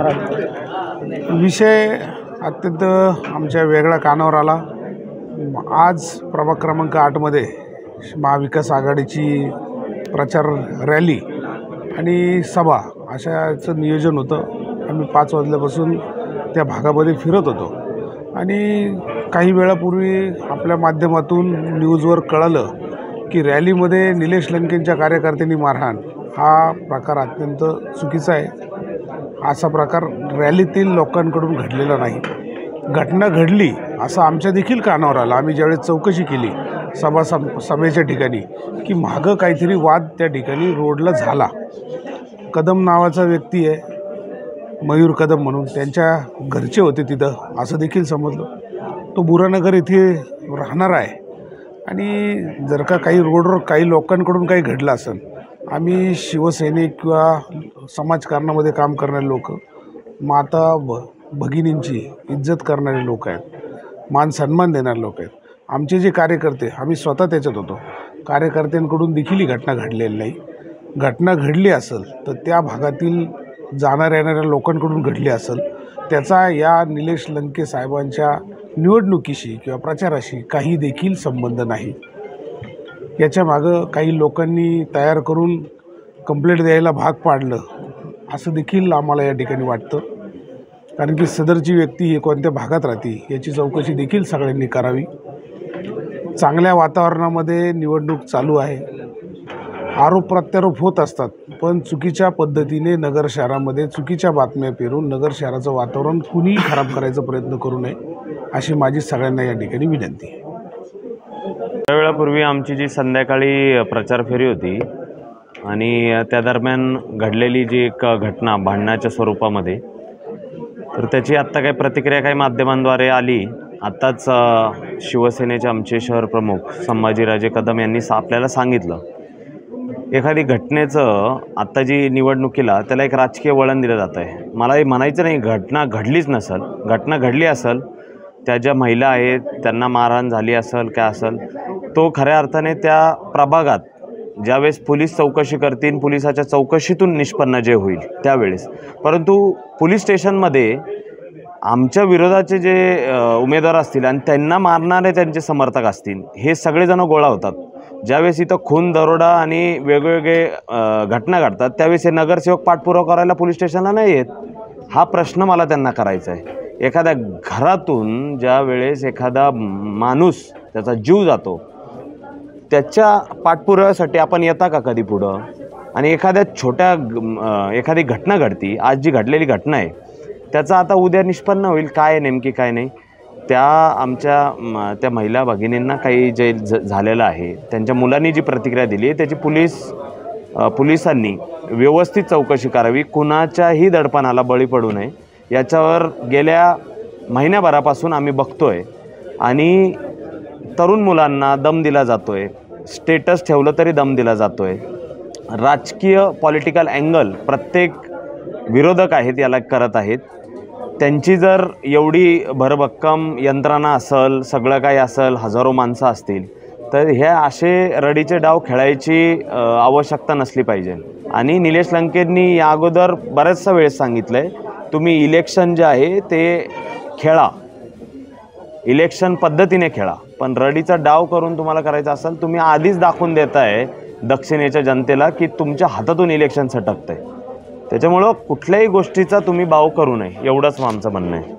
नमस्कार। विषय अत्यंत आमच्या वेगळा कानावर आला। आज प्रभाग क्रमांक 8मध्ये महाविकास आघाडीची प्रचार रॅली आणि सभा अशाचं नियोजन होतं। आम्ही 5 वाजल्यापासून त्या भागामध्ये फिरत होतो आणि काही वेळापूर्वी आपल्या माध्यमातून न्यूजवर कळलं की रॅलीमध्ये निलेश लंकेंच्या कार्यकर्त्यांनी मारहाण हा प्रकार अत्यंत चुकीचा आहे। असा प्रकार रॅलीतील लोकांकडून घडलेला नाही। घटना घडली असं आमच्या देखील कानावर आलं। आम्ही ज्यावेळेस चौकशी केली सभेच्या ठिकाणी की मागं काहीतरी वाद त्या ठिकाणी रोडला झाला। कदम नावाचा व्यक्ती आहे, मयूर कदम म्हणून, त्यांच्या घरचे होते तिथं असं देखील समजलं। तो बुरानगर इथे राहणार आहे आणि जर का काही रोडवर काही लोकांकडून काही घडलं असेल, आम्ही शिवसैनिक किंवा समाजकारणामध्ये काम करणारे लोक, माता भगिनींची इज्जत करणारे लोक आहेत, मान सन्मान देणारे लोक आहेत। आमचे जे कार्यकर्ते, आम्ही स्वतः त्याच्यात होतो, कार्यकर्त्यांकडून देखील ही घटना घडलेली नाही। घटना घडली असेल तर त्या भागातील जाणाऱ्या येणाऱ्या लोकांकडून घडली असेल। त्याचा या निलेश लंके साहेबांच्या निवडणुकीशी किंवा प्रचाराशी काही देखील संबंध नाही। याच्या मागं काही लोकांनी तयार करून कंप्लेंट द्यायला भाग पाडलं असं देखील आम्हाला या ठिकाणी वाटतं। कारण की सदरची व्यक्ती ही कोणत्या भागात राहते याची चौकशी देखील सगळ्यांनी करावी। चांगल्या वातावरणामध्ये निवडणूक चालू आहे, आरोप प्रत्यारोप होत असतात, पण चुकीच्या पद्धतीने नगर शहरामध्ये चुकीच्या बातम्या पेरून नगर शहराचं वातावरण कुणीही खराब करायचा प्रयत्न करू नये अशी माझी सगळ्यांना या ठिकाणी विनंती आहे। काही वेळापूर्वी आमची जी संध्याकाळी प्रचार फेरी होती आणि त्या दरम्यान घडलेली जी एक घटना भांडणाच्या स्वरूपामध्ये, तर त्याची आत्ता काही प्रतिक्रिया काही माध्यमांद्वारे आली। आत्ताच शिवसेनेचे आमचे शहर प्रमुख संभाजीराजे कदम यांनी आपल्याला सांगितलं, एखादी घटनेचं आत्ता जी निवडणुकीला त्याला एक राजकीय वळण दिलं जातं आहे। मला हे म्हणायचं नाही घटना घडलीच नसेल, घटना घडली असेल, त्या ज्या महिला आहेत त्यांना मारहाण झाली असेल काय असेल, तो खऱ्या अर्थाने त्या प्रभागात ज्यावेळेस पोलीस चौकशी करतील, पोलिसाच्या चौकशीतून निष्पन्न जे होईल त्यावेळेस। परंतु पोलीस स्टेशनमध्ये आमच्या विरोधाचे जे उमेदवार असतील आणि त्यांना मारणारे त्यांचे समर्थक असतील, हे सगळेजण गोळा होतात। ज्यावेळेस इथं खून, दरोडा आणि वेगवेगळे घटना घडतात त्यावेळेस हे नगरसेवक पाठपुरावा करायला पोलीस स्टेशनला नाही येत। हा प्रश्न मला त्यांना करायचा आहे। एखाद्या घरातून ज्या वेळेस एखादा माणूस त्याचा जीव जातो, त्याच्या पाठपुराव्यासाठी आपण येता का कधी पुढं? आणि एखाद्या एखादी घटना घडती, आज जी घडलेली घटना आहे त्याचा आता उद्या निष्पन्न होईल काय नेमकी काय नाही। त्या महिला भगिनींना काही जे झालेलं आहे, त्यांच्या मुलांनी जी प्रतिक्रिया दिली आहे त्याची पोलिसांनी व्यवस्थित चौकशी करावी, कुणाच्याही दडपणाला बळी पडू नये याच्यावर गेल्या महिन्याभरापासून आम्ही बघतोय। आणि तरुण मुलांना दम दिला जातोय, स्टेटस ठेवलं तरी दम दिला जातोय। राजकीय पॉलिटिकल अँगल प्रत्येक विरोधक आहेत याला करत आहेत। त्यांची जर एवढी भरभक्कम यंत्रणा असेल, सगळं काही असेल, हजारो माणसं असतील, तर हे असे रडीचे डाव खेळायची आवश्यकता नसली पाहिजे। आणि निलेश लंकेंनी या अगोदर बऱ्याचशा वेळेस सांगितलं आहे, तुम्ही इलेक्शन जे आहे ते खेळा, इलेक्शन पद्धतीने खेळा, पण रडीचा डाव करून तुम्हाला करायचा असेल, तुम्ही आधीच दाखवून देताय दक्षिणेच्या जनतेला की तुमच्या हातातून इलेक्शन सटकतंय। त्याच्यामुळं कुठल्याही गोष्टीचा तुम्ही बाव करू नये, एवढंच आमचं म्हणणं आहे।